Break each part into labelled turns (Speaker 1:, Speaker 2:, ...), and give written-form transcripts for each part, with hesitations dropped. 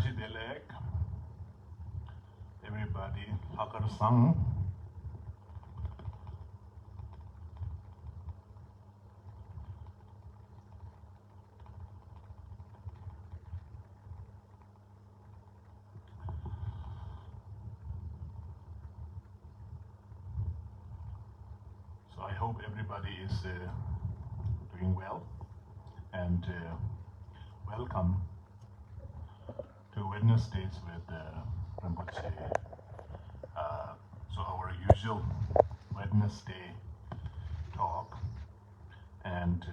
Speaker 1: Tashidelek, everybody, Hakar Sang. So I hope everybody is doing well, and welcome to Wednesdays with Rinpoche. So our usual Wednesday talk, and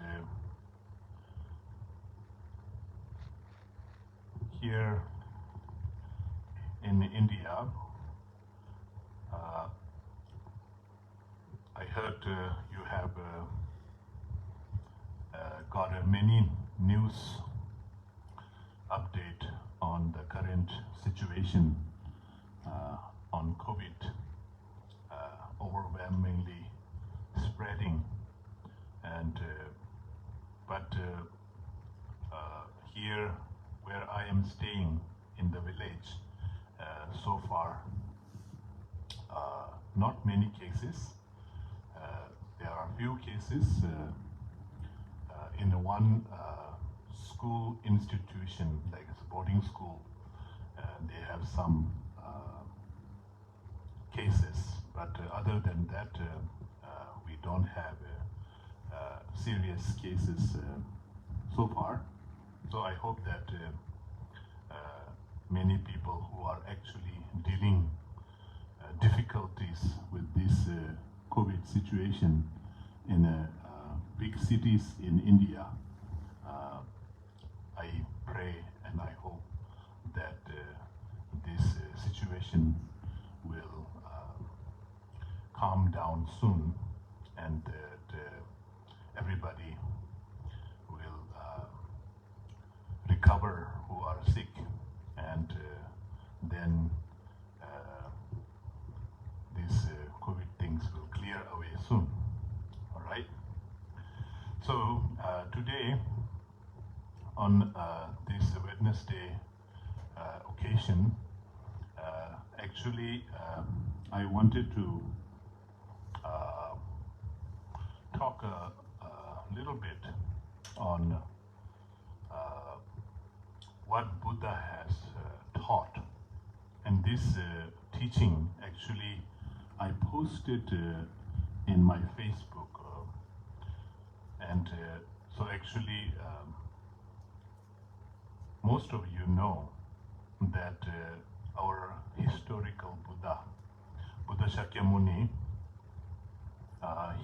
Speaker 1: here in India, I heard you have got a many news update on the current situation on COVID, overwhelmingly spreading, and but here where I am staying in the village, so far not many cases. There are few cases in one school institution, like a boarding school. They have some cases, but other than that, we don't have serious cases so far. So I hope that many people who are actually dealing difficulties with this COVID situation in big cities in India, I pray and I hope that this situation will calm down soon, and that everybody will recover who are sick, and then these COVID things will clear away soon. All right. So today, on this Wednesday occasion, actually, I wanted to talk a little bit on what Buddha has taught. And this teaching, actually, I posted in my Facebook. And so actually, most of you know that our historical Buddha Shakyamuni,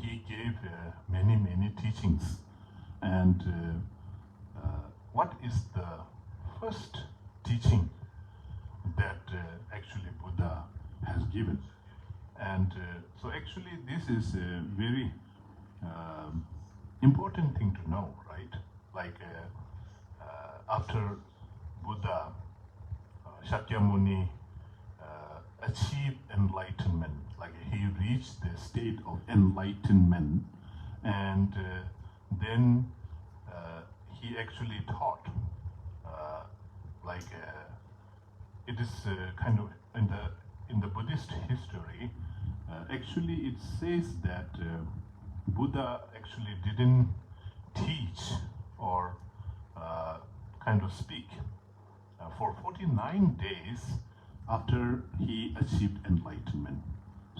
Speaker 1: he gave many teachings. And what is the first teaching that actually Buddha has given? And so actually this is a very important thing to know, right? Like after Buddha, Shakyamuni achieved enlightenment, like he reached the state of enlightenment, and then he actually taught, it is kind of in the Buddhist history, actually it says that Buddha actually didn't teach or kind of speak for 49 days after he achieved enlightenment.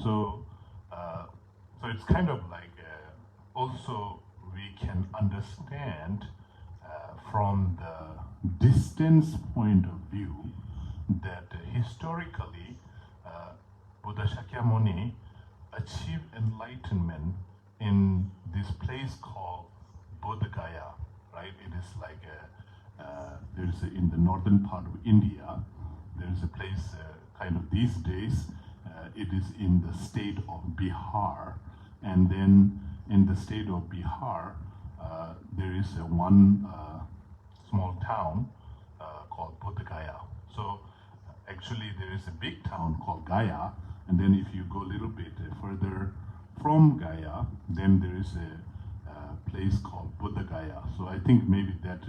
Speaker 1: So, so it's kind of like also we can understand from the distance point of view that historically Buddha Shakyamuni achieved enlightenment in this place called Bodh Gaya, right? It is like in the northern part of India, there is a place kind of these days, it is in the state of Bihar, and then in the state of Bihar, there is one small town called Bodh Gaya. So actually there is a big town called Gaya, and then if you go a little bit further from Gaya, then there is a place called Bodh Gaya. So I think maybe that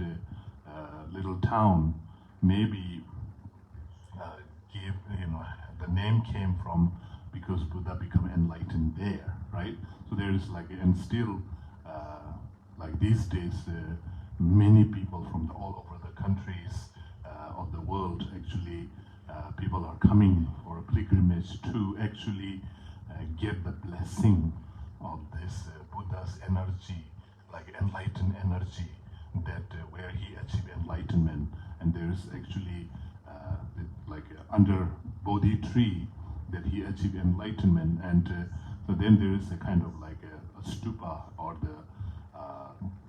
Speaker 1: little town maybe gave, the name came from because Buddha became enlightened there, right? So there is like, and still, like these days, many people from all over the countries of the world, actually, people are coming for a pilgrimage to actually get the blessing of this Buddha's energy, like enlightened energy, that where he achieved enlightenment. And there's actually under Bodhi tree that he achieved enlightenment. And so then there is a kind of like a stupa, or the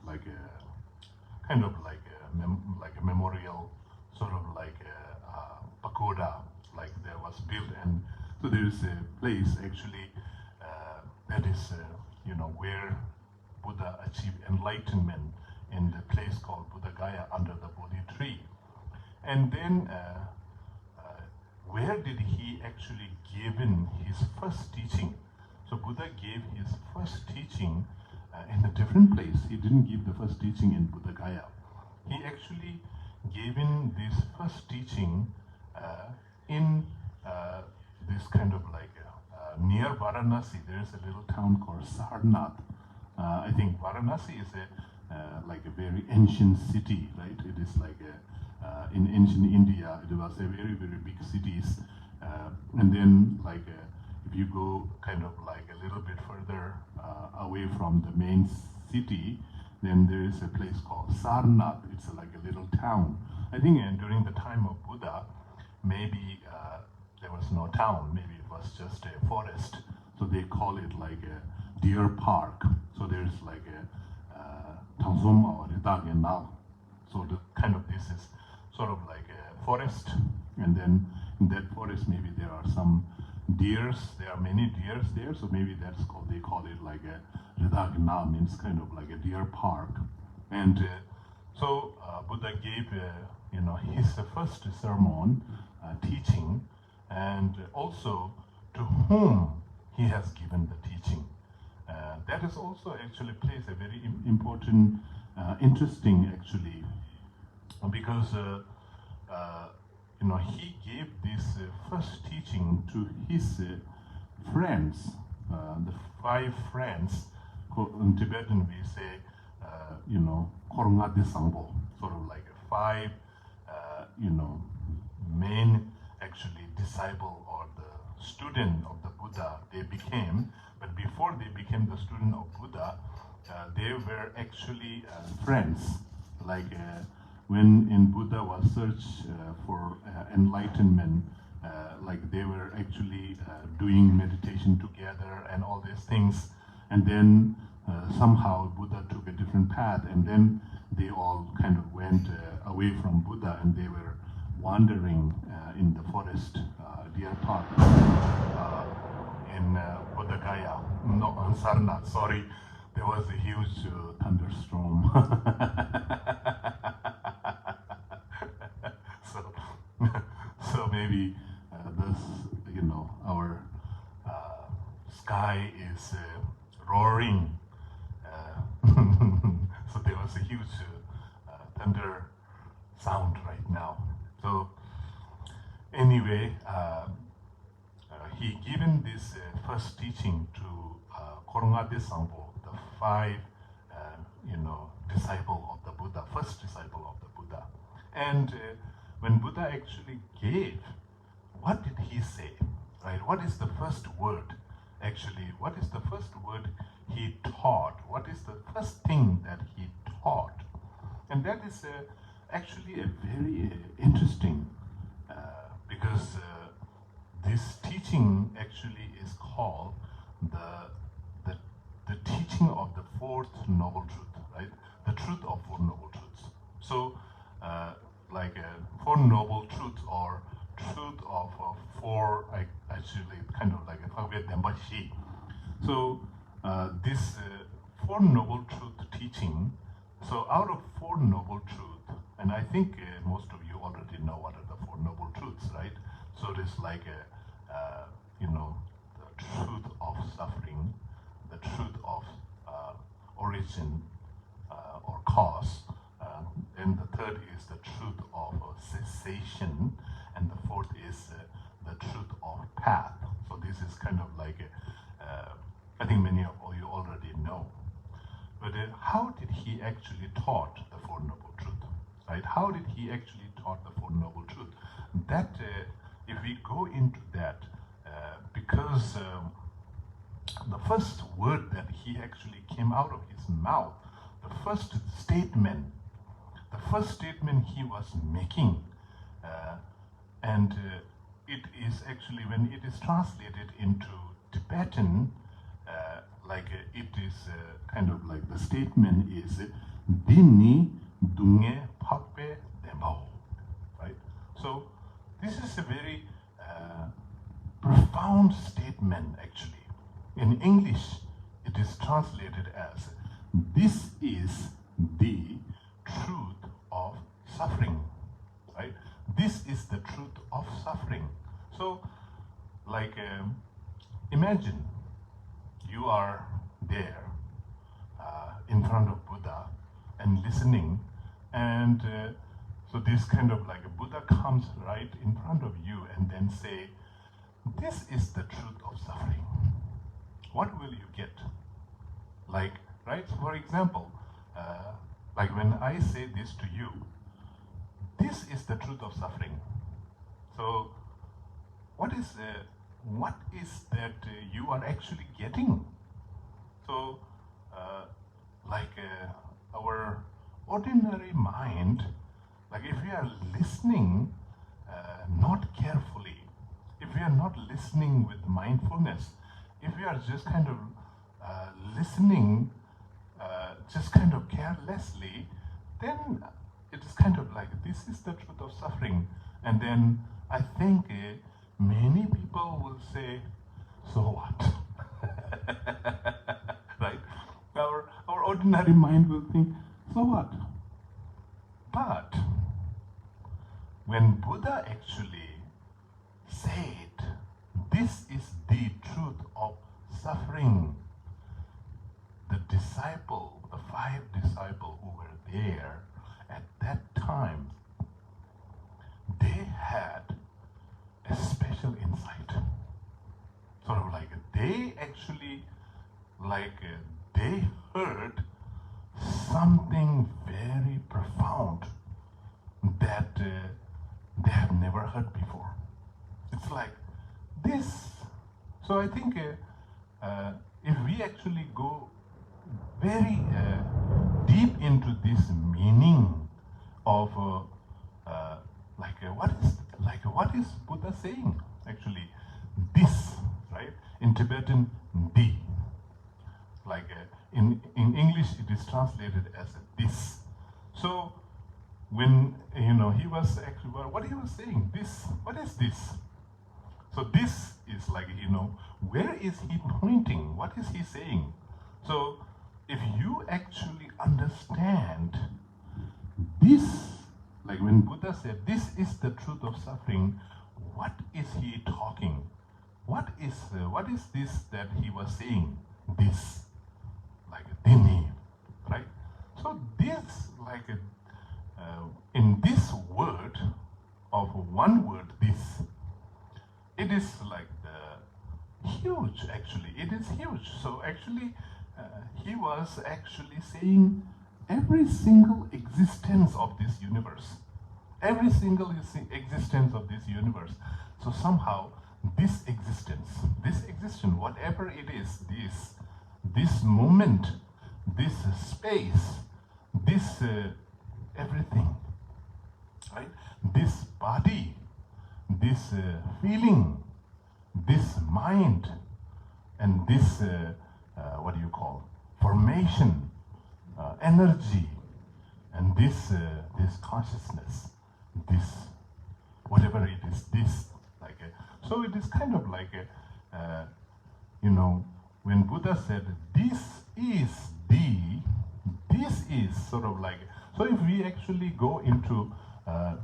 Speaker 1: like a kind of like a memorial, sort of like a pagoda, like there was built. And so there is a place actually that is where Buddha achieved enlightenment, in the place called Buddha Gaya under the Bodhi tree. And then where did he actually given his first teaching? So Buddha gave his first teaching in a different place. He didn't give the first teaching in Buddha Gaya. He actually given this first teaching in this kind of like near Varanasi. There is a little town called Sarnath. I think Varanasi is like a very ancient city, right? It is like in ancient India, it was a very, very big cities. And then like if you go kind of like a little bit further away from the main city, then there is a place called Sarnath. It's like a little town. I think during the time of Buddha, maybe there was no town, maybe it was just a forest. So they call it like a deer park. So there's like a Tanzoma or Ridagena. So the kind of this is sort of like a forest, and then in that forest maybe there are some deers. There are many deers there, so maybe that's called, they call it like a Ridagena, means kind of like a deer park. And so Buddha gave his first sermon teaching, and also to whom he has given the teaching. That is also actually plays a very important, interesting actually, because he gave this first teaching to his friends, the 5 friends. In Tibetan we say, Korunga de Sangpo, sort of like a 5, main actually disciple or the student of the Buddha they became. But before they became the student of Buddha, they were actually friends. Like when in Buddha was search for enlightenment, like they were actually doing meditation together and all these things. And then somehow Buddha took a different path, and then they all kind of went away from Buddha, and they were wandering in the forest, deer park, in Buddha Gaya, no, on Sarnath, sorry, there was a huge thunderstorm. So maybe this, our sky is roaring. So there was a huge thunder sound right now. So anyway, he given this first teaching to Korunga de Sangpo, the 5, disciple of the Buddha, first disciple of the Buddha. And when Buddha actually gave, what did he say? Right? What is the first word? Actually, what is the first word he taught? What is the first thing that he taught? And that is actually a very interesting, because this teaching actually is called the teaching of the 4th noble truth, right? The truth of 4 noble truths. So, like 4 noble truths, or truth of 4, actually kind of like a Phagwet Dembashi. So this 4 noble truth teaching. So out of 4 noble truths, and I think most of you already know what are the 4 noble truths, right? So it is like the truth of suffering, the truth of origin or cause, and the third is the truth of cessation, and the fourth is the truth of path. So this is kind of like, I think many of you already know. But how did he actually taught the Four Noble Truth? Right? How did he actually taught the Four Noble Truth? That, if we go into that, because the first word that he actually came out of his mouth, the first statement he was making, and it is actually, when it is translated into Tibetan, it is kind of like the statement is Dini Dunge Pape Dembao, right? So this is a very profound statement actually. In English, it is translated as, this is the truth of suffering, right? This is the truth of suffering. So, imagine you are there in front of Buddha and listening, and so this kind of like a Buddha comes right in front of you and then say, this is the truth of suffering. What will you get? Right? So for example, when I say this to you, this is the truth of suffering. So what is that you are actually getting? So our ordinary mind, if we are listening not carefully, if we are not listening with mindfulness, if we are just kind of listening just kind of carelessly, then it is kind of like, this is the truth of suffering. And then I think many people will say, so what? Right? Our ordinary mind will think, so what? But when Buddha actually said, this is the truth of suffering, the five disciples who were there at that time, they had a special insight. Sort of like they actually, they heard something very profound that they have never heard before. It's like this. So I think if we actually go very deep into this meaning of what is Buddha saying actually? This, right? In Tibetan, di. In English, it is translated as this. So when he was actually, what he was saying, this, what is this? So this is where is he pointing? What is he saying? So if you actually understand this, when Buddha said, this is the truth of suffering, what is he talking? What is this that he was saying? This, dini, right? So this, in this word, of one word, this, it is huge actually. It is huge. So actually, he was actually saying every single existence of this universe. Every single existence of this universe. So somehow, this existence, whatever it is, this moment, this space, this everything, right? This body, this feeling, this mind, and this, formation, energy, and this consciousness, this, whatever it is, this, so it is kind of like when Buddha said, this is sort of so if we actually go into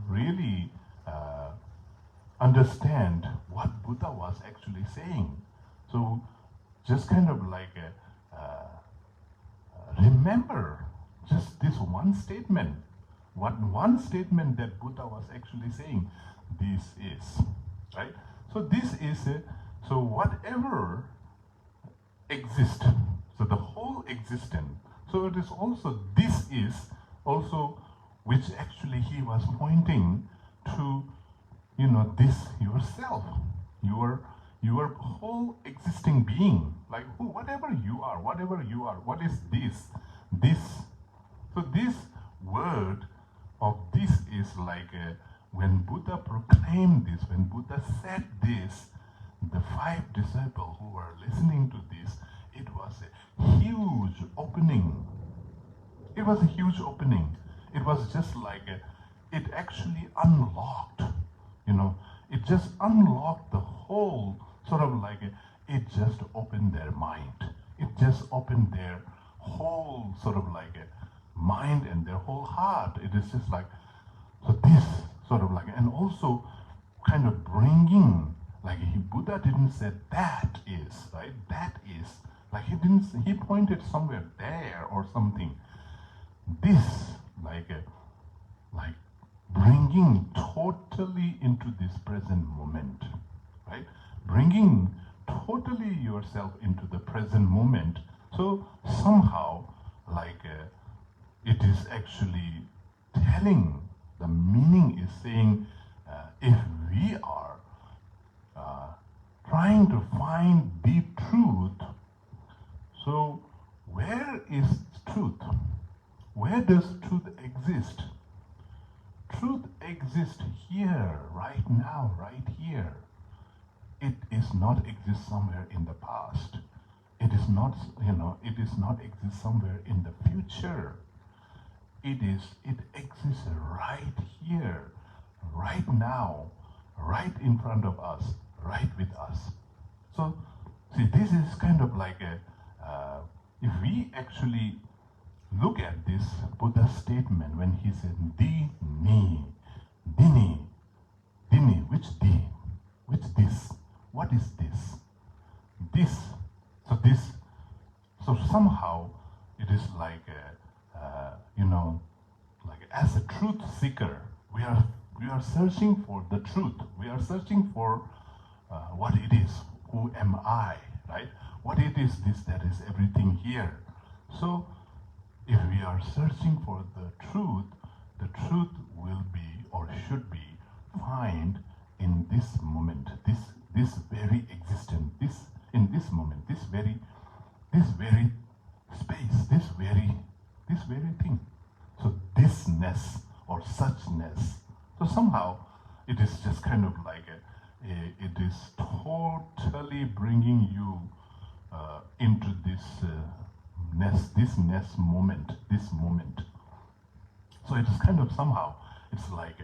Speaker 1: really understand what Buddha was actually saying, so just kind of remember just this one statement, one statement that Buddha was actually saying, this is, right? So this is, so whatever exists, so the whole existence, so it is also, this is also, which actually he was pointing to, this yourself, your whole existing being, like whatever you are, what is this? This. So this word of this is like when Buddha proclaimed this, when Buddha said this, the 5 disciples who were listening to this, it was a huge opening. It was a huge opening. It was just like it actually unlocked, it just unlocked the whole, sort of like it just opened their mind. It just opened their whole sort of like mind and their whole heart. It is just like, so this sort of like, and also kind of bringing, like Buddha didn't say that is, right? That is, like he pointed somewhere there or something. This, like bringing totally into this present moment, right? Bringing totally yourself into the present moment. So somehow, like it is actually telling, the meaning is saying, if we are trying to find deep truth, so where is truth? Where does truth exist? Truth exists here, right now, right here. It is not exist somewhere in the past. It is not, it is not exist somewhere in the future. It exists right here, right now, right in front of us, right with us. So, see, this is kind of like if we actually look at this Buddha statement when he said, Dini, which di? Which this? What is this? This. So somehow it is like, like as a truth seeker, we are searching for the truth. We are searching for what it is. Who am I, right? What it is this that is everything here. So if we are searching for the truth will be or should be found in this moment, this very existence, in this moment, this very space, this very thing. So thisness or suchness. So somehow it is just kind of like it is totally bringing you into this moment. So it is kind of somehow, it's like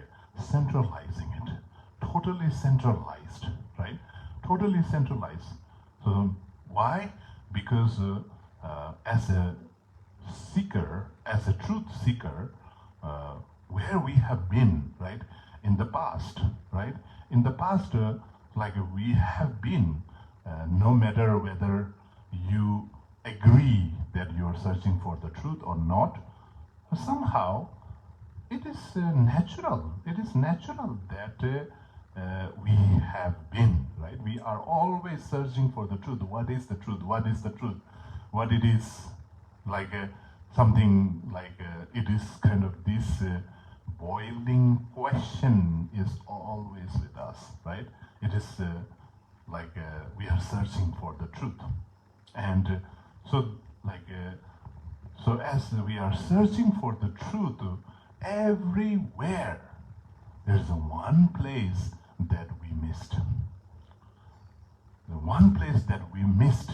Speaker 1: centralizing it, totally centralized, right? Totally centralized. So why? Because as a seeker, as a truth seeker, where we have been, right, in the past, right? In the past, like we have been, no matter whether you agree that you are searching for the truth or not, somehow it is natural. It is natural that we have been, right? We are always searching for the truth. What is the truth? What is the truth? What it is, like something like it is kind of this boiling question is always with us, right? It is like we are searching for the truth. And so as we are searching for the truth, everywhere there's one place that we missed. The one place that we missed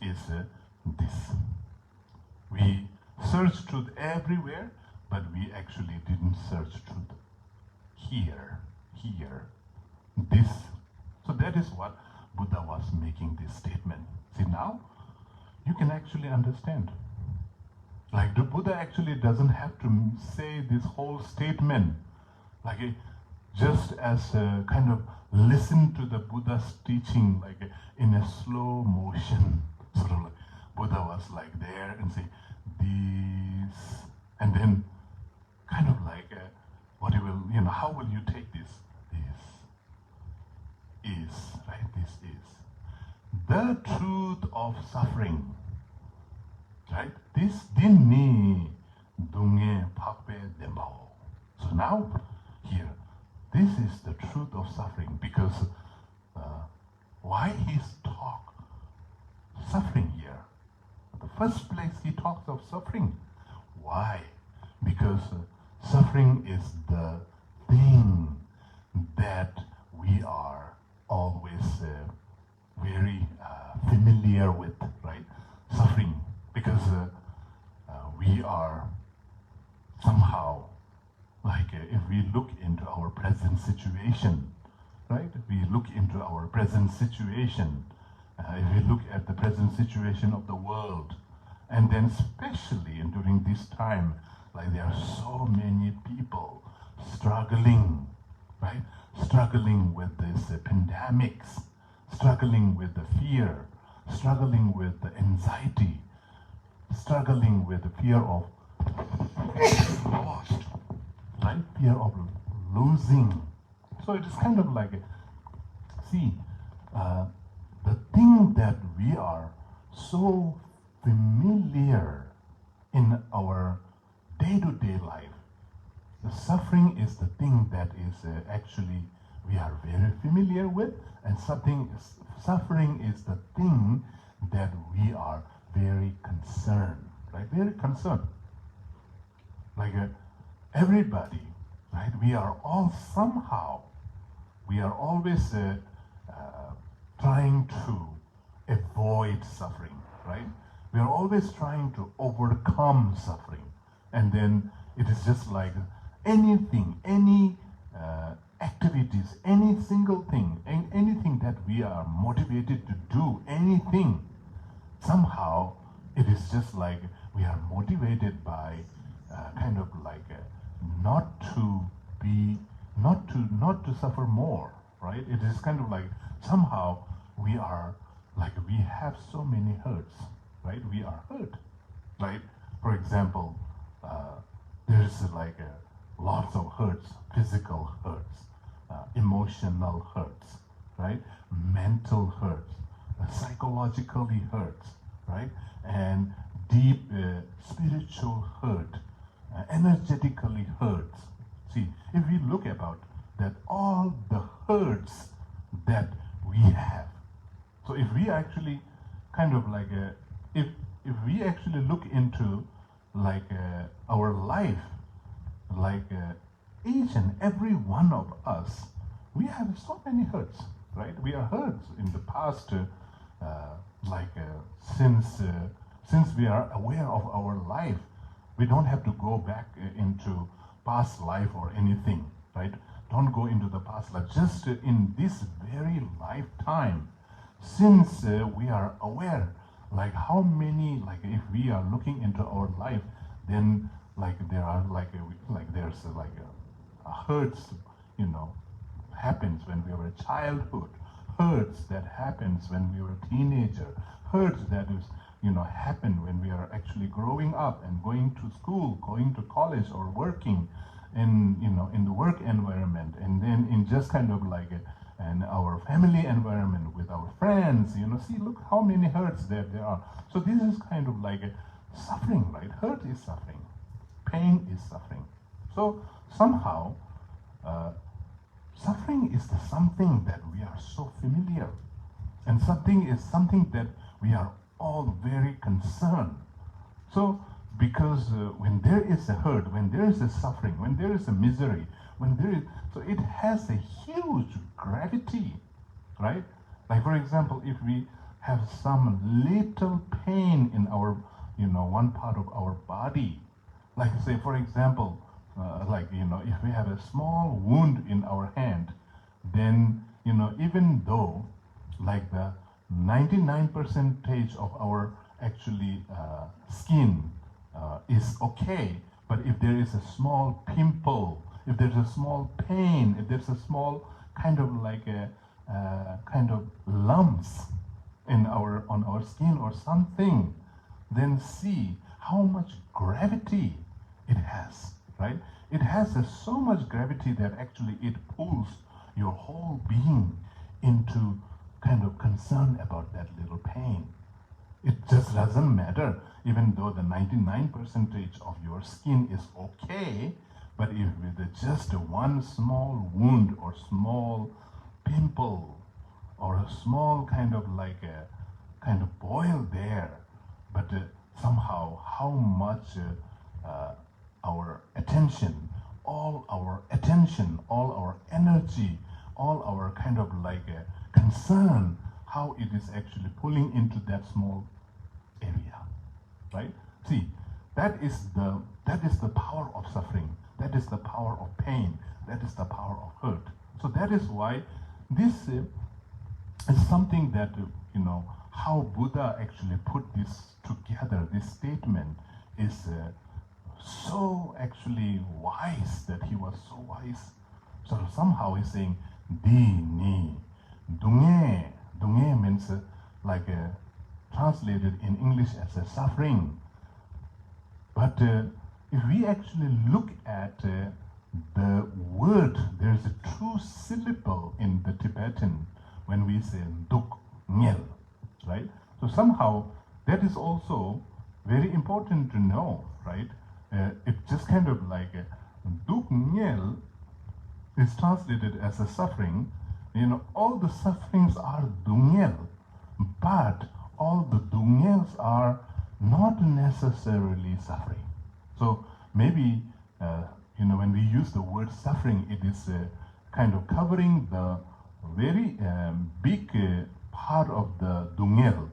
Speaker 1: is this. We searched truth everywhere, but we actually didn't search truth here, this. So that is what Buddha was making this statement. See, now you can actually understand. Like the Buddha actually doesn't have to say this whole statement. Like just as kind of listen to the Buddha's teaching, like in a slow motion, sort of like Buddha was like there and say this, and then kind of like how will you take this? This is, right? This is the truth of suffering, right? This dinni dunge pakpe dembao. So now, here, this is the truth of suffering, because why he's talk suffering here? The first place he talks of suffering. Why? Because suffering is the thing that we are always very familiar with, right? Suffering, because we are somehow, like if we look into our present situation, right? We look into our present situation. If we look at the present situation of the world, and then especially during this time, like there are so many people struggling, right? Struggling with these pandemics, struggling with the fear, struggling with the anxiety, struggling with the fear of lost, right? Fear of losing. So it is kind of like, see, the thing that we are so familiar in our day-to-day life, the suffering is the thing that is actually we are very familiar with, and suffering is the thing that we are very concerned, right? Very concerned. Like everybody, right? We are all somehow, we are always trying to avoid suffering, right? We are always trying to overcome suffering. And then it is just like anything, any activities, any single thing, anything that we are motivated to do, anything, somehow it is just like we are motivated by kind of like not to suffer more, right? It is kind of like somehow we are like we have so many hurts, right? We are hurt, right? For example, there's like lots of hurts, physical hurts, emotional hurts, right? Mental hurts, psychologically hurts, right? And deep spiritual hurt, energetically hurts. See, if we look about that, all the hurts that we have. So if we actually kind of like, if we actually look into like our life, like each and every one of us, we have so many hurts, right? We are hurt in the past, since we are aware of our life, we don't have to go back into past life or anything, right? Don't go into the past life. Just in this very lifetime, since we are aware, like how many, like if we are looking into our life, then like there are there's hurts, happens when we were a childhood, hurts that happens when we were a teenager, hurts that is happen when we are actually growing up and going to school, going to college, or working in the work environment, and then in just kind of like and our family environment with our friends. See, look how many hurts that there are. So this is kind of like suffering, right? Hurt is suffering, pain is suffering. So somehow suffering is the something that we are so familiar, and something is something that we are all very concerned. So because when there is a hurt, when there is a suffering, when there is a misery, so it has a huge gravity, right? Like for example, if we have some little pain in our, one part of our body, like say for example, if we have a small wound in our hand, then even though like the 99% of our actually skin is okay, but if there is a small pimple, if there's a small pain, if there's a small kind of like a kind of lumps on our skin or something, then see how much gravity it has, right? It has so much gravity that actually it pulls your whole being into kind of concern about that little pain. It just doesn't matter, even though the 99% of your skin is okay, but if with just one small wound or small pimple or a small kind of like a kind of boil there, but somehow how much our attention, all our energy, all our kind of like a concern, how it is actually pulling into that small area, right? See, that is the power of suffering. That is the power of pain. That is the power of hurt. So that is why this is something that how Buddha actually put this together. This statement is so actually wise, that he was so wise. So somehow he's saying di ni dunge. Dunge means like translated in English as a suffering. But if we actually look at the word, there's a true syllable in the Tibetan when we say duk nyel, right? So somehow that is also very important to know, right? It's just kind of like duk nyel is translated as a suffering. All the sufferings are dungel, but all the dungels are not necessarily suffering. So maybe when we use the word suffering, it is kind of covering the very big part of the dungel,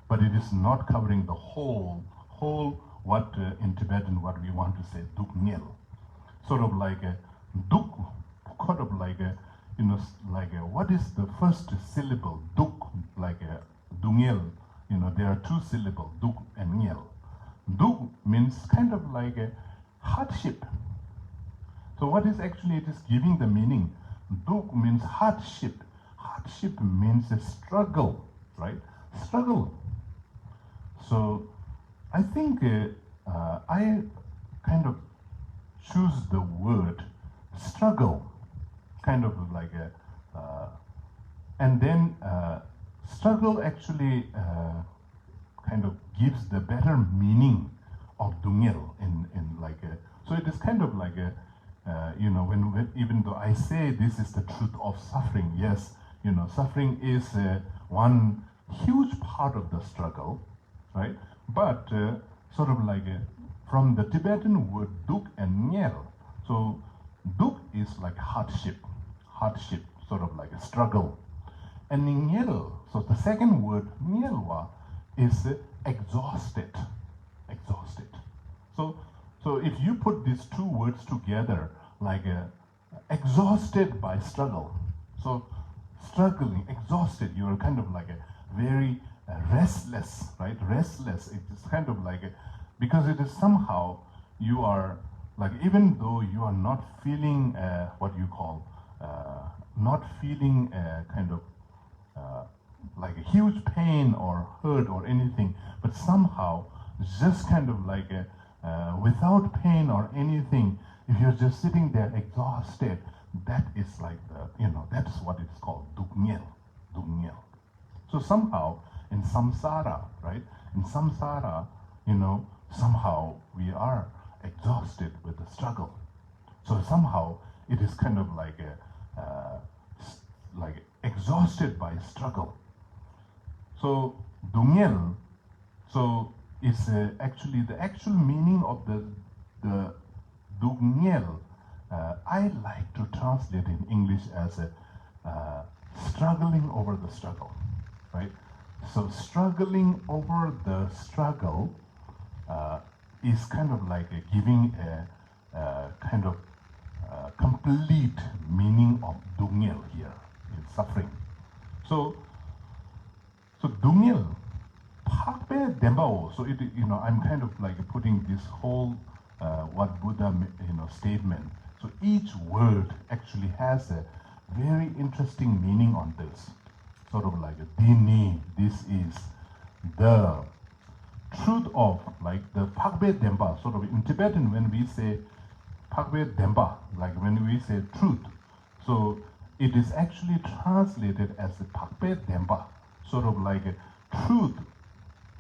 Speaker 1: but it is not covering the whole what in Tibetan what we want to say dukngel. Sort of like a duk, kind of like a what is the first syllable? Duk, like a dungel. There are two syllables, duk and ngel. Duk means kind of like a hardship. So what is actually it is giving the meaning? Duk means hardship. Hardship means a struggle, right? Struggle. So I think I kind of choose the word struggle, kind of like a, and then struggle actually kind of gives the better meaning of dungel in like a, so it is kind of like a, when even though I say this is the truth of suffering, yes, suffering is one huge part of the struggle, right? But sort of like from the Tibetan word duk and nyel, so duk is like hardship, sort of like a struggle. And nyel, so the second word nyelwa is exhausted. So if you put these two words together, like exhausted by struggle, so struggling, exhausted, you're kind of like a very restless, right? Restless. It is kind of like because it is somehow you are like, even though you are not feeling what you call not feeling kind of like a huge pain or hurt or anything, but somehow just kind of like without pain or anything, if you're just sitting there exhausted, that is like the, that is what it's called, dukngel. So somehow in samsara, right? In samsara, somehow we are exhausted with the struggle. So somehow it is kind of like like exhausted by struggle. So dungel, so is actually the actual meaning of the dungel. I like to translate in English as struggling over the struggle, right? So struggling over the struggle is kind of like giving a kind of complete meaning of dungel here, in suffering. So dungel, pakpe dembao. So it, I'm kind of like putting this whole what Buddha, statement. So each word actually has a very interesting meaning on this. Sort of like a dini, this is the truth of, like the pakpe dempa. Sort of in Tibetan when we say Phagwe Demba, like when we say truth. So it is actually translated as a Phagwe Demba, sort of like a truth,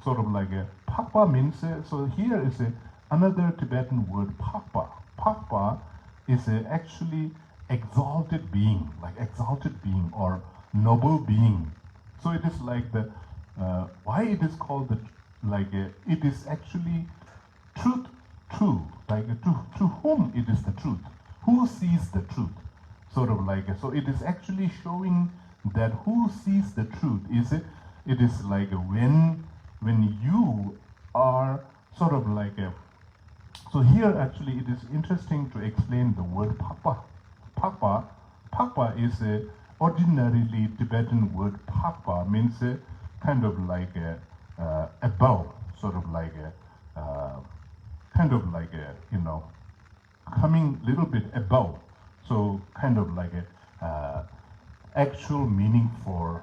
Speaker 1: sort of like a Phagpa means, so here is another Tibetan word, Phagpa. Phagpa is actually exalted being, like exalted being or noble being. So it is like the, why it is called the, like it is actually truth, true, like to whom it is the truth, who sees the truth, sort of like, so it is actually showing that who sees the truth, it is like when you are sort of like so here actually it is interesting to explain the word Phagpa. Phagpa is a ordinarily Tibetan word. Phagpa means kind of like above, sort of like kind of like you know, coming a little bit above. So kind of like actual meaning for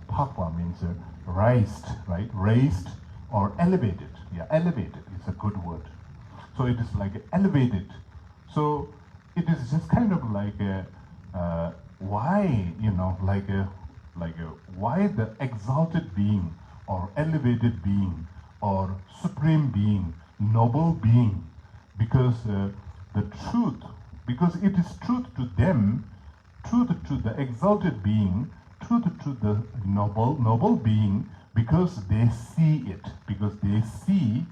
Speaker 1: Phagpa means raised, right? Raised or elevated. Yeah, elevated is a good word. So it is like elevated. So it is just kind of like why, you know, like why the exalted being or elevated being or supreme being, noble being, because the truth, because it is truth to them, truth to the exalted being, truth to the noble being, because they see it, because they see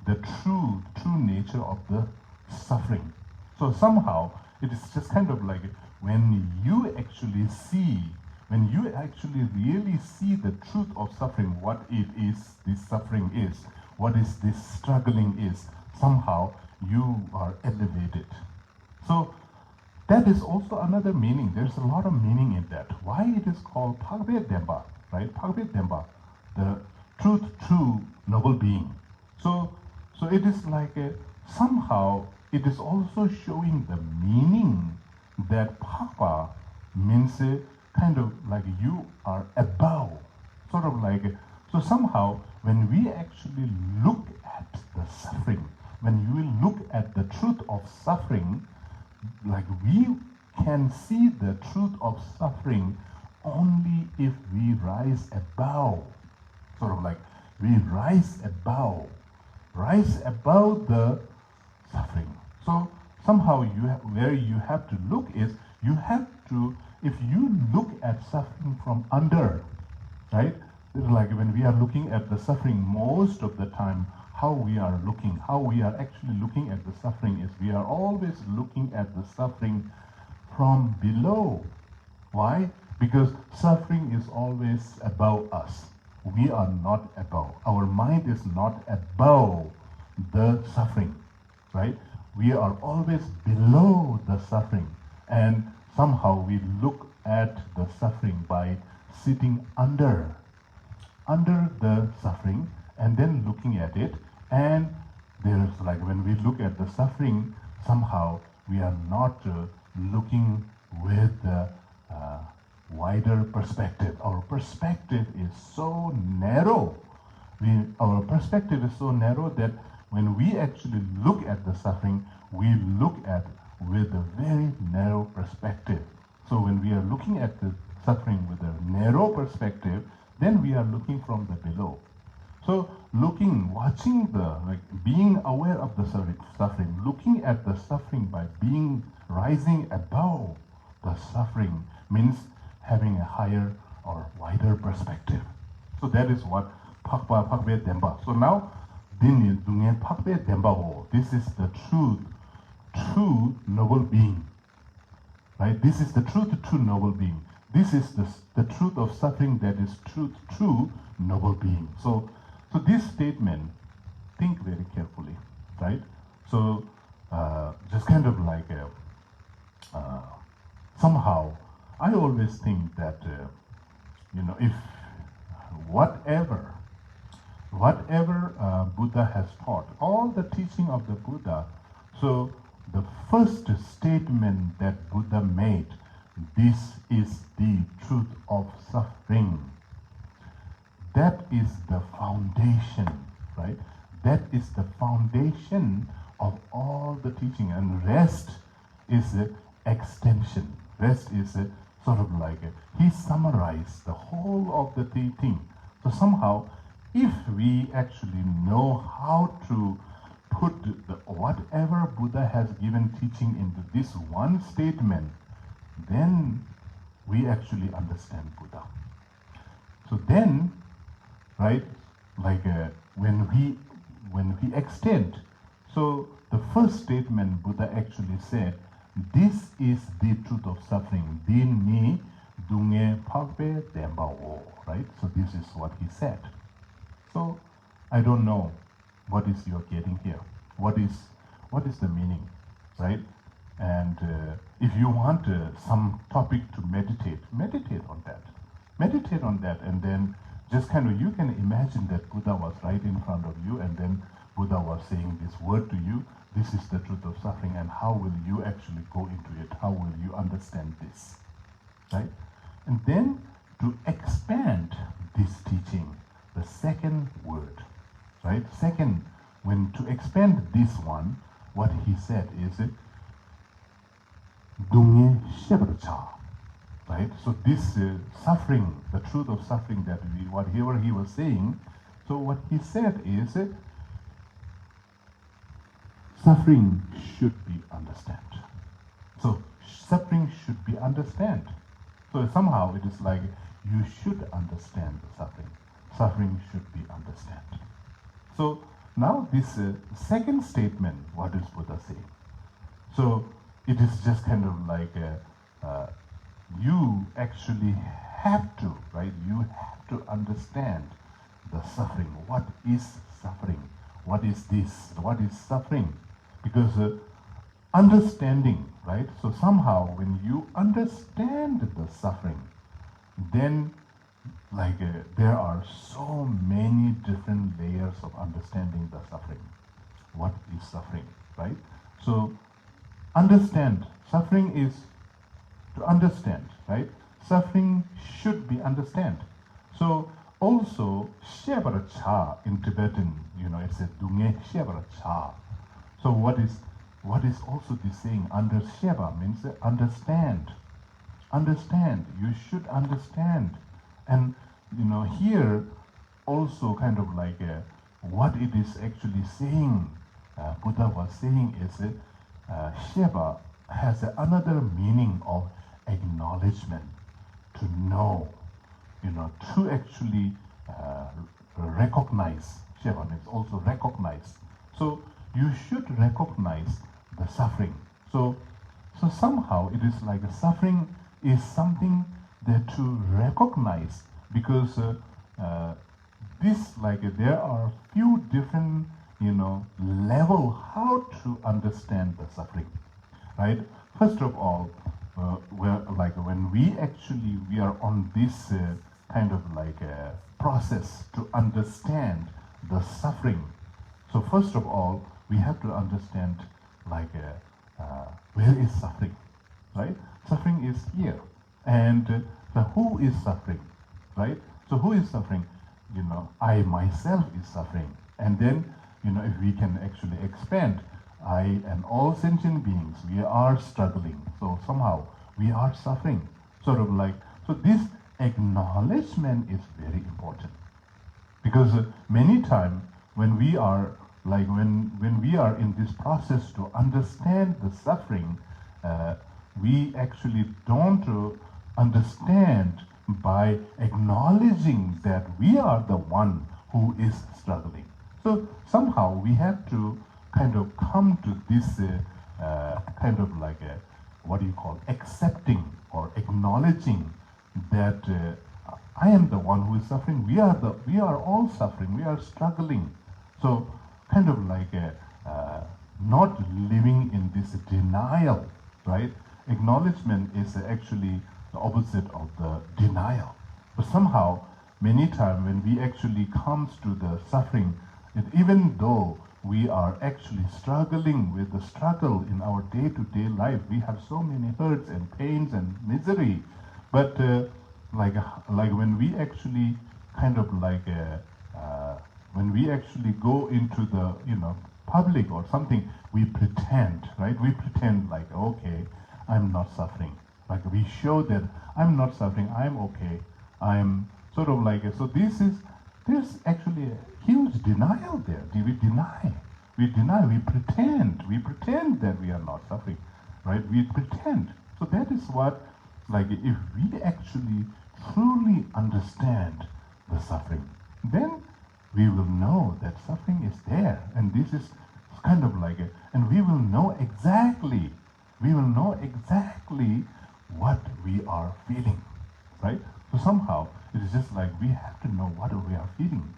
Speaker 1: the true nature of the suffering. So somehow it is just kind of like when you actually see, when you actually really see the truth of suffering, what it is, this suffering is, what is this struggling is, somehow you are elevated. So that is also another meaning. There's a lot of meaning in that. Why it is called Phagwe Demba, right? Phagwe Demba, the truth, true, noble being. So it is like somehow it is also showing the meaning that Phagpa means kind of like you are above, sort of like, so somehow when we actually look at the suffering, when you look at the truth of suffering, like we can see the truth of suffering only if we rise above, sort of like we rise above the suffering. So somehow where you have to look is, you have to, if you look at suffering from under, right? Like when we are looking at the suffering, most of the time, how we are actually looking at the suffering is we are always looking at the suffering from below. Why? Because suffering is always above us. We are not above. Our mind is not above the suffering, right? We are always below the suffering. And somehow we look at the suffering by sitting under the suffering and then looking at it. And there's like when we look at the suffering, somehow we are not looking with the wider perspective. Our perspective is so narrow. Our perspective is so narrow that when we actually look at the suffering, we look at with a very narrow perspective. So when we are looking at the suffering with a narrow perspective, then we are looking from the below. So watching being aware of the suffering, looking at the suffering by rising above the suffering means having a higher or wider perspective. So that is what Phagwe Demba. So now, Phagwe Demba, this is the true noble being. Right? This is the true noble being. This is the truth of suffering that is true noble being. So this statement, think very carefully, right? So just kind of like somehow, I always think that if whatever Buddha has taught, all the teaching of the Buddha, so the first statement that Buddha made, this is the truth of suffering. That is the foundation, right? That is the foundation of all the teaching, and rest is extension. Rest is sort of like he summarized the whole of the thing. So somehow, if we actually know how to put whatever Buddha has given teaching into this one statement, then we actually understand Buddha. So then, right, like when we extend, so the first statement Buddha actually said, this is the truth of suffering. Din ni dunge phagpe demba o, right? So this is what he said. So I don't know what is you're getting here. What is the meaning, right? And if you want some topic to meditate on that. Meditate on that, and then just kind of, you can imagine that Buddha was right in front of you, and then Buddha was saying this word to you. This is the truth of suffering, and how will you actually go into it? How will you understand this, right? And then to expand this teaching, the second word, right? Second, when to expand this one, what he said is Dunge Shebracha, right? So this suffering, the truth of suffering that whatever he was saying, so what he said is suffering should be understood. So suffering should be understood. So somehow it is like you should understand the suffering. Suffering should be understood. So now this second statement, what is Buddha saying? So it is just kind of like you actually have to, right? You have to understand the suffering. What is suffering? What is this? What is suffering? Because understanding, right? So somehow when you understand the suffering, then like there are so many different layers of understanding the suffering. What is suffering, right? So understand, suffering is to understand, right? Suffering should be understood. So also Shebara Cha in Tibetan, it's a Dunge Shebara Cha. So what is also the saying under Sheba means understand. Understand. You should understand. And here also kind of like what it is actually saying, Buddha was saying is Sheba has another meaning of acknowledgement, to know, to actually recognize. Sheba means also recognize. So you should recognize the suffering. So somehow it is like the suffering is something that to recognize, because this like there are few different level how to understand the suffering, right? First of all, when we are on this kind of like process to understand the suffering. So first of all, we have to understand like where is suffering, right? Suffering is here, and who is suffering, right? So who is suffering? I myself is suffering, and then if we can actually expand, I and all sentient beings, we are struggling. So somehow we are suffering, sort of like. So this acknowledgement is very important, because many times when we are like when we are in this process to understand the suffering, we actually don't understand by acknowledging that we are the one who is struggling. So somehow we have to kind of come to this kind of like accepting or acknowledging that I am the one who is suffering. We are all suffering. We are struggling. So kind of like not living in this denial, right? Acknowledgement is actually the opposite of the denial. But somehow, many times when we actually comes to the suffering, even though we are actually struggling with the struggle in our day-to-day life, we have so many hurts and pains and misery. But like when we actually kind of like when we actually go into the public or something, we pretend, right? We pretend like, okay, I'm not suffering. Like we show that I'm not suffering, I'm okay. I'm sort of like, so there's actually a huge denial there. We deny, we pretend that we are not suffering, right? We pretend. So that is what, like if we actually truly understand the suffering, then we will know that suffering is there, and this is kind of like a, and we will know exactly what we are feeling, right? So somehow it is just like we have to know what we are feeling,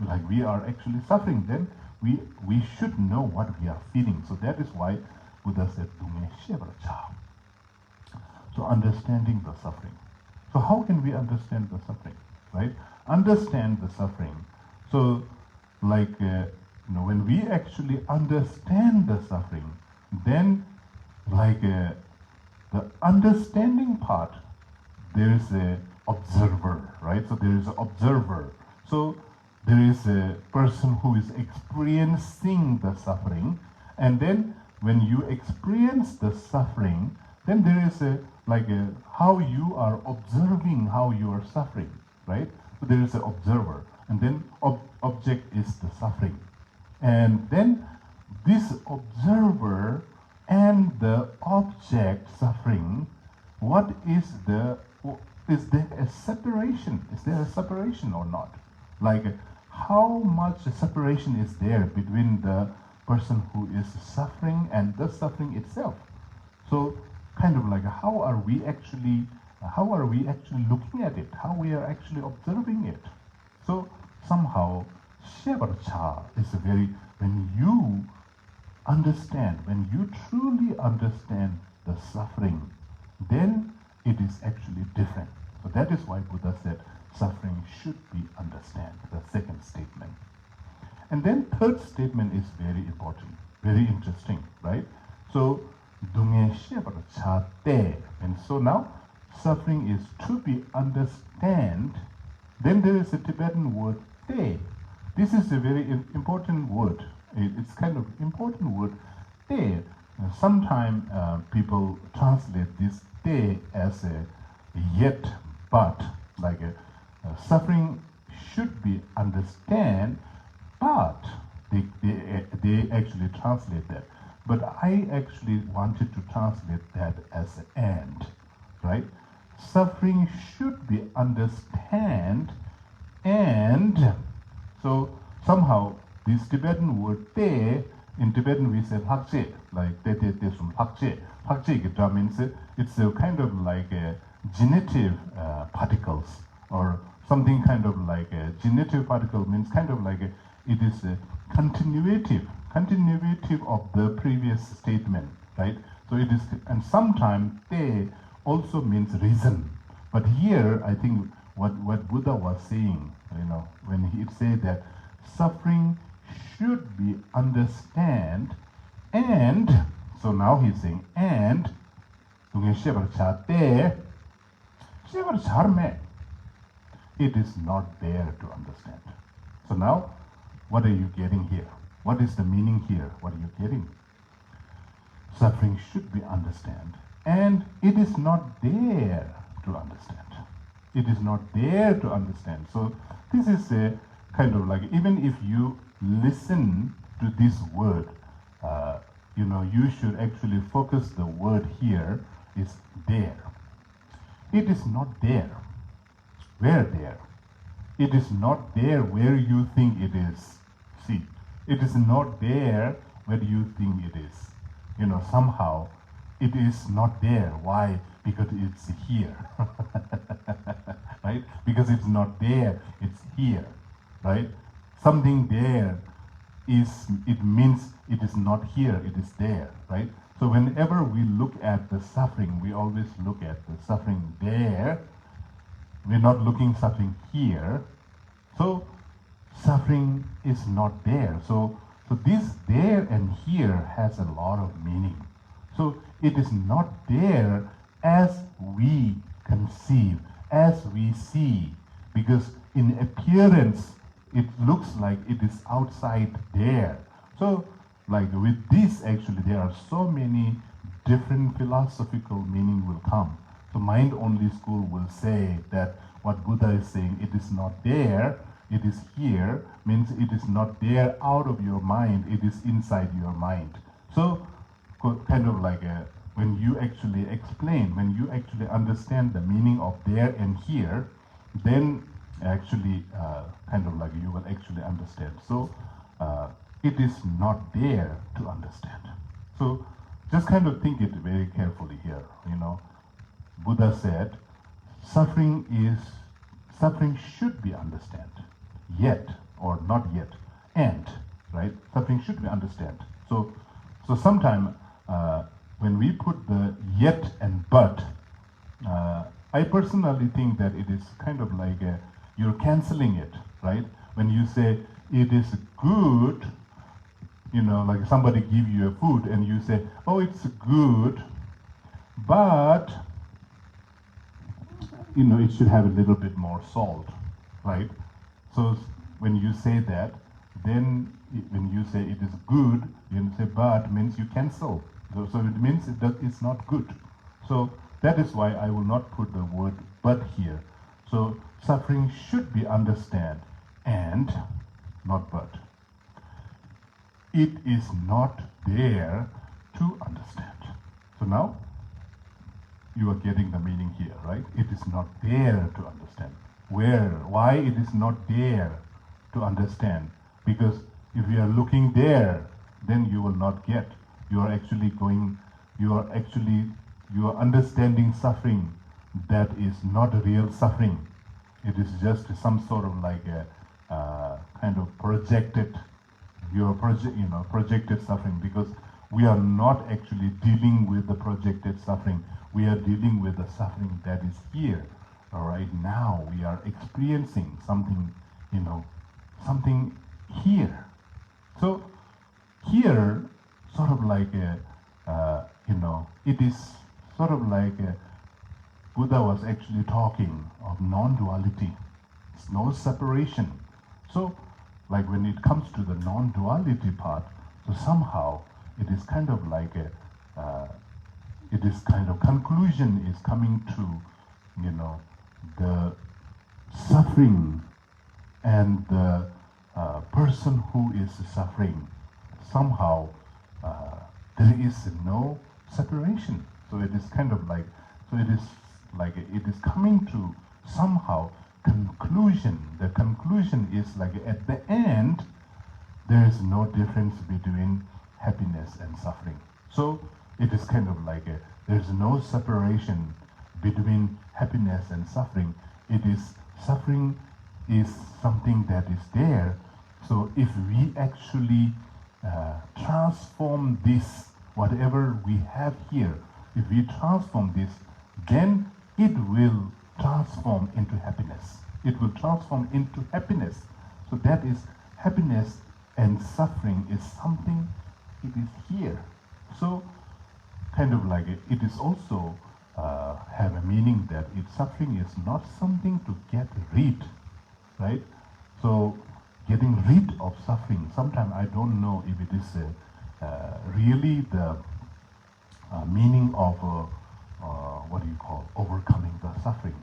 Speaker 1: like we are actually suffering. Then we should know what we are feeling. So that is why Buddha said, so understanding the suffering. So how can we understand the suffering, right? Understand the suffering. So like, when we actually understand the suffering, then like the understanding part, there is a observer, right? So there is an observer. So there is a person who is experiencing the suffering, and then when you experience the suffering, then there is a like a how you are observing how you are suffering, right? So there is an observer, and then object is the suffering, and then this observer and the object suffering, is there a separation? Is there a separation or not? Like how much separation is there between the person who is suffering and the suffering itself? So kind of like how are we actually looking at it? How we are actually observing it? So somehow Shevarcha is when you understand, when you truly understand the suffering, then it is actually different. So that is why Buddha said suffering should be understood, the second statement. And then third statement is very important, very interesting, right? So Dunge Shevarcha te. And so now suffering is to be understood. Then there is a Tibetan word te. This is a very important word. It's kind of important word te. Sometimes people translate this te as a yet, but, like suffering should be understood, but they actually translate that. But I actually wanted to translate that as and, right? Suffering should be understood, and so somehow this Tibetan word te, in Tibetan we say hakje, like te sum hakje. Hakje means it's a kind of like a genitive particles, or something kind of like a genitive particle means kind of like it is a continuative of the previous statement, right? So it is, and sometimes te also means reason. But here I think what Buddha was saying, when he said that suffering should be understood, and so now he's saying, and it is not there to understand. So now, what are you getting here? What is the meaning here? What are you getting? Suffering should be understood, and it is not there to understand. It is not there to understand. So this is a kind of like, even if you listen to this word, you should actually focus the word here is there. It is not there. Where there? It is not there where you think it is. See, it is not there where you think it is. Somehow it is not there. Why? Because it's here. Right? Because it's not there, it's here. Right? Something there it means it is not here, it is there. Right? So whenever we look at the suffering, we always look at the suffering there. We're not looking suffering here. So suffering is not there. So this there and here has a lot of meaning. So it is not there as we conceive, as we see, because in appearance it looks like it is outside there. So like with this, actually, there are so many different philosophical meaning will come. So mind-only school will say that what Buddha is saying, it is not there, it is here, means it is not there out of your mind, it is inside your mind. So kind of like when you actually explain, when you actually understand the meaning of there and here, then actually kind of like you will actually understand. So it is not there to understand. So just kind of think it very carefully here, you know. Buddha said, suffering should be understood, yet, or not yet, and, right? Suffering should be understood. So sometime when we put the yet and but, I personally think that it is kind of like you're canceling it, right? When you say it is good, you know, like somebody give you a food and you say, oh, it's good, but, you know, it should have a little bit more salt, right? So when you say that, then when you say it is good, you say but means you cancel. So it means it's not good. So that is why I will not put the word but here. So suffering should be understood and not but. It is not there to understand. So now you are getting the meaning here, right? It is not there to understand. Why it is not there to understand? Because if you are looking there, then you will not get. You are understanding suffering that is not a real suffering. It is just some sort of like a kind of projected, projected suffering, because we are not actually dealing with the projected suffering. We are dealing with the suffering that is here. Right now, we are experiencing something, something here. So here, sort of like it is sort of like Buddha was actually talking of non-duality. It's no separation. So, like when it comes to the non-duality part, so somehow it is kind of like conclusion is coming to, the suffering and the person who is suffering. Somehow there is no separation. So it is kind of like, it is coming to somehow conclusion. The conclusion is like at the end, there is no difference between happiness and suffering. So it is kind of like there is no separation between happiness and suffering. It is suffering is something that is there. So if we actually transform this, whatever we have here, if we transform this, then it will transform into happiness. It will transform into happiness. So that is happiness and suffering is something, it is here. So kind of like it is also have a meaning that suffering is not something to get rid, right? So getting rid of suffering, sometimes I don't know if it is really the meaning of what do you call overcoming the suffering,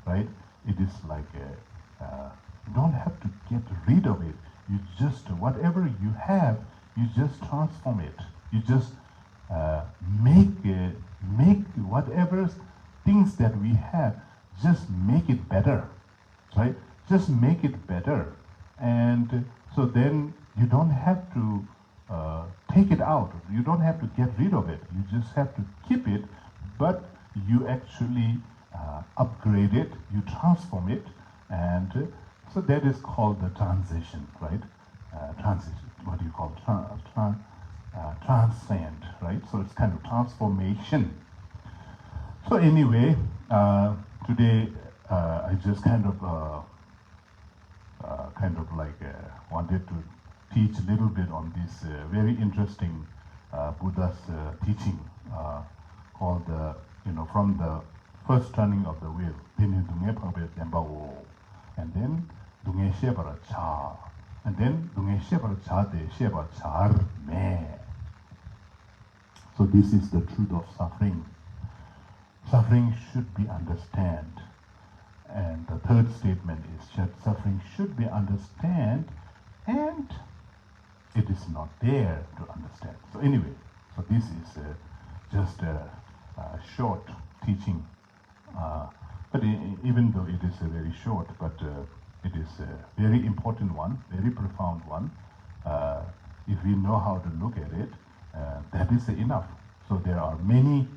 Speaker 1: right? It is like you don't have to get rid of it. You just, whatever you have, you just transform it. You just make whatever things that we have, just make it better, right? Just make it better. And so then you don't have to take it out. You don't have to get rid of it. You just have to keep it, but you actually upgrade it, you transform it, and so that is called the transition, right? Transition, what do you call it? Transcend, right? So it's kind of transformation. So anyway, today I just kind of wanted to teach a little bit on this very interesting Buddha's teaching called from the first turning of the wheel, and then And then Dunge Shebar Chade, Shebar Char Me. So this is the truth of suffering. Suffering should be understood. And the third statement is that suffering should be understood and it is not there to understand. So anyway, so this is just a short teaching. But even though it is very short, but it is a very important one, very profound one. If we know how to look at it, that is enough. So there are many,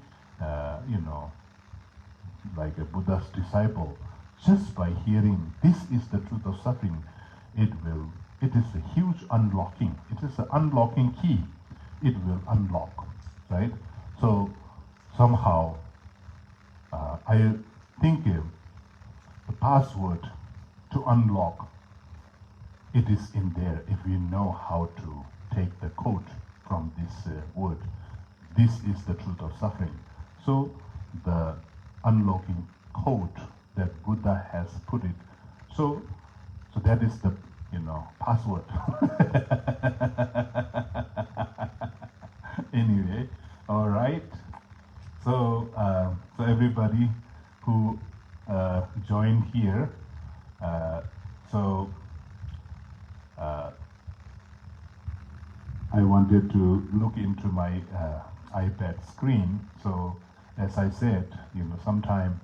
Speaker 1: like a Buddha's disciple, just by hearing this is the truth of suffering, it is a huge unlocking. It is an unlocking key. It will unlock, right? So somehow, I think the password to unlock, it is in there if we know how to take the code from this word. This is the truth of suffering. So the unlocking code that Buddha has put it. So that is the password. Anyway, all right. So everybody who joined here, I wanted to look into my iPad screen. So as I said, sometime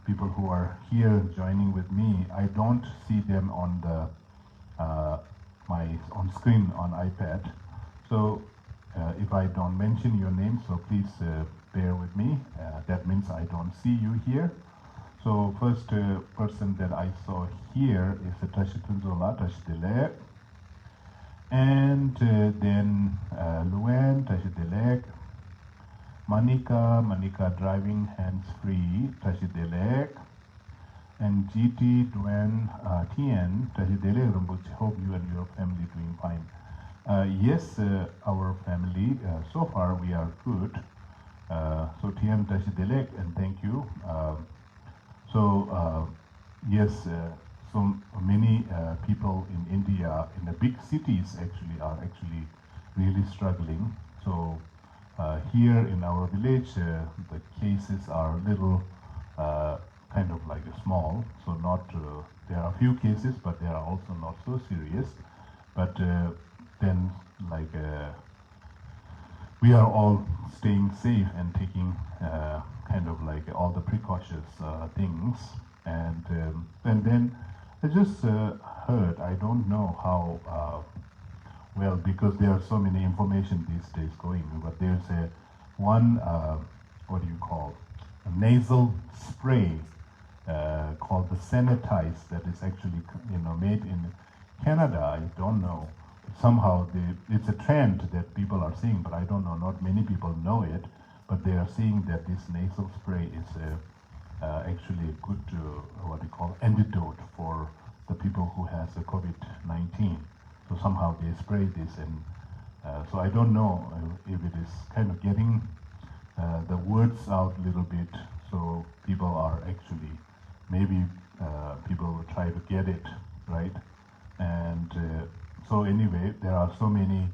Speaker 1: people who are here joining with me, I don't see them on the on screen on iPad. So if I don't mention your name, so please bear with me. That means I don't see you here. So first person that I saw here is Tashitunzola Tashidelek, and then Luan Tashidelek, Manika driving hands-free Tashidelek, and GT Duen Tien Tashidelek Rinpoche. Hope you and your family doing fine. Yes, our family, so far we are good. So Tien Tashidelek, and thank you. Yes, so many people in India, in the big cities actually, are really struggling. So here in our village, the cases are little kind of like small. So not, there are a few cases, but they are also not so serious. But then like we are all staying safe and taking kind of like all the precautious things, and then I just heard, I don't know how well, because there are so many information these days going, but there's one what do you call, a nasal spray called the Sarnath that is actually made in Canada. I don't know. Somehow it's a trend that people are seeing, but I don't know, not many people know it, but they are seeing that this nasal spray is actually a good, what you call, antidote for the people who has the COVID-19. So somehow they spray this, and so I don't know if it is kind of getting the words out a little bit, so people are actually, maybe people will try to get it, right? And so anyway, there are so many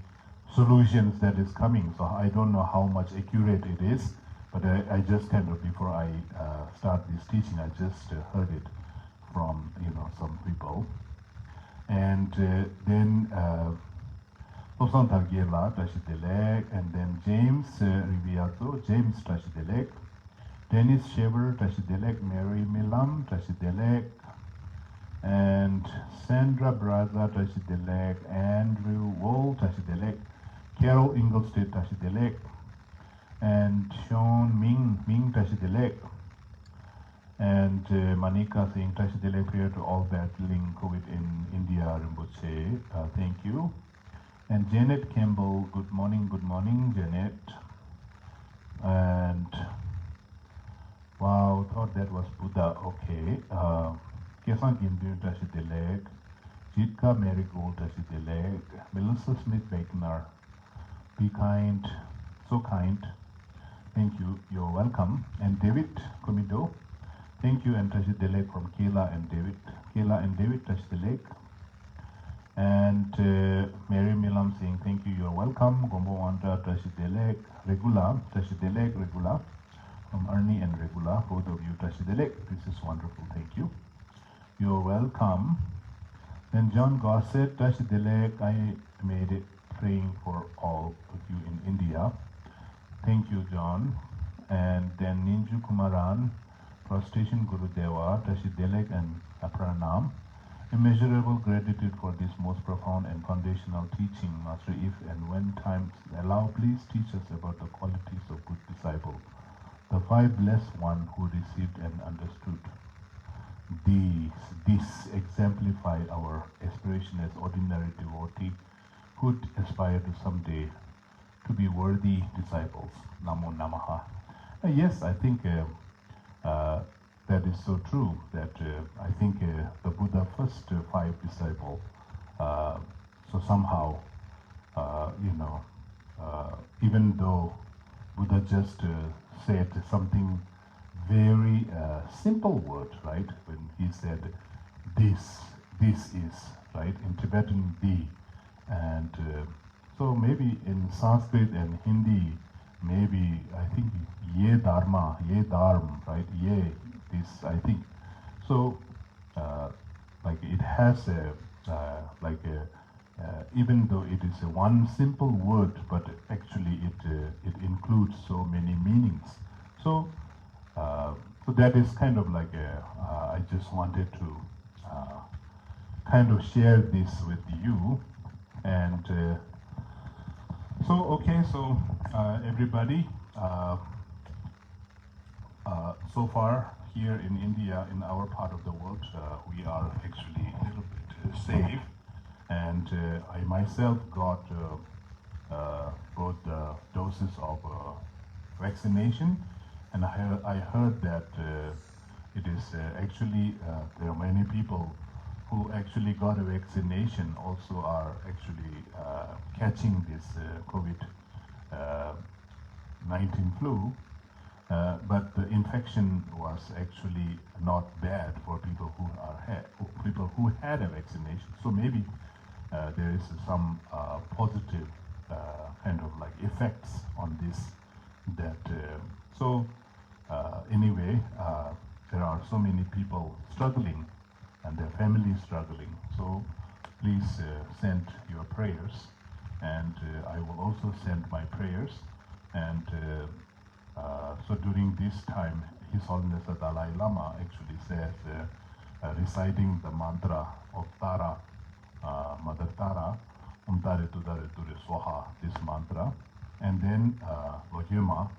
Speaker 1: solutions that is coming, so I don't know how much accurate it is, but I just kind of, before I start this teaching, I just heard it from some people. And then Osan Targela Tashidelek, and then James Riviato, James Tashidelek, Dennis Shaver Tashidelek, Mary Milam Tashidelek, and Sandra Braza Tashidelek, Andrew Wall Tashidelek, Carol Inglested Tashidelek, and Sean Ming Tashidelek, and Manika saying Tashidelek, prayer to all battling COVID in India, Rinpoche. Thank you. And Janet Campbell, good morning, Janet. And wow, thought that was Buddha. Okay. Kesan Gindu Tashidelek, Jitka Marigold Tashidelek, Melissa Smith Wagner, be kind, so kind. Thank you, you're welcome. And David Komido, thank you, and Tashidelek from Kayla and David. Kayla and David Tashidelek. And Mary Milam saying, thank you, you're welcome. Gombo Wanta Tashidelek Regula, from Ernie and Regula, both of you Tashidelek. This is wonderful, thank you. You're welcome. Then John Gossett, Tashidelek, I made it praying for all of you in India. Thank you, John. And then Ninju Kumaran, prostration Gurudeva, Tashidelek and Pranam. Immeasurable gratitude for this most profound and foundational teaching, Master. If and when times allow, please teach us about the qualities of good disciple, the five blessed one who received and understood. This exemplify our aspiration as ordinary devotee who aspire to someday to be worthy disciples. Namo Namaha. Yes, I think that is so true, that I think the Buddha first five disciples, so somehow, even though Buddha just said something very simple word, right? When he said, this is, right? In Tibetan, di. And so maybe in Sanskrit and Hindi, maybe I think ye dharma, ye dharm, right? Ye, this, I think. So, like it has a, even though it is a one simple word, but actually it includes so many meanings. So, so that is kind of like I just wanted to kind of share this with you. And so, okay, so everybody, so far here in India, in our part of the world, we are actually a little bit safe. And I myself got both doses of vaccination, and I heard that it is actually, there are many people who actually got a vaccination also are actually catching this COVID-19 flu. But the infection was actually not bad for people who had a vaccination. So maybe there is some positive kind of like effects on this. Anyway, there are so many people struggling and their families struggling. So please send your prayers, and I will also send my prayers. And so during this time, His Holiness the Dalai Lama actually says, reciting the mantra of Tara, Mother Tara, Tare Tudare Ture Swaha, this mantra, and then Lojima,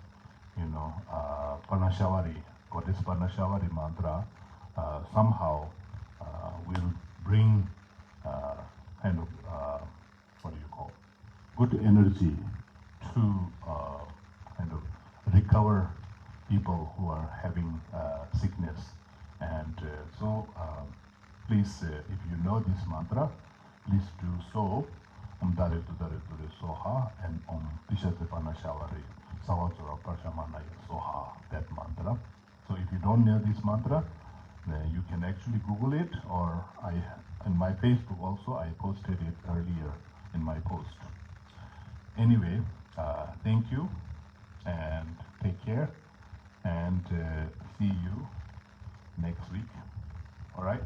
Speaker 1: Parnashavari, Goddess Parnashavari mantra, somehow will bring kind of, good energy to kind of recover people who are having sickness. And so please, if you know this mantra, please do so. Dare Tudare Ture Soha and Tishate Parnashavari, Sawajura Parshamanaya Soha, that mantra. So if you don't know this mantra, then you can actually Google it, or in my Facebook also, I posted it earlier in my post. Anyway, thank you, and take care, and see you next week. All right?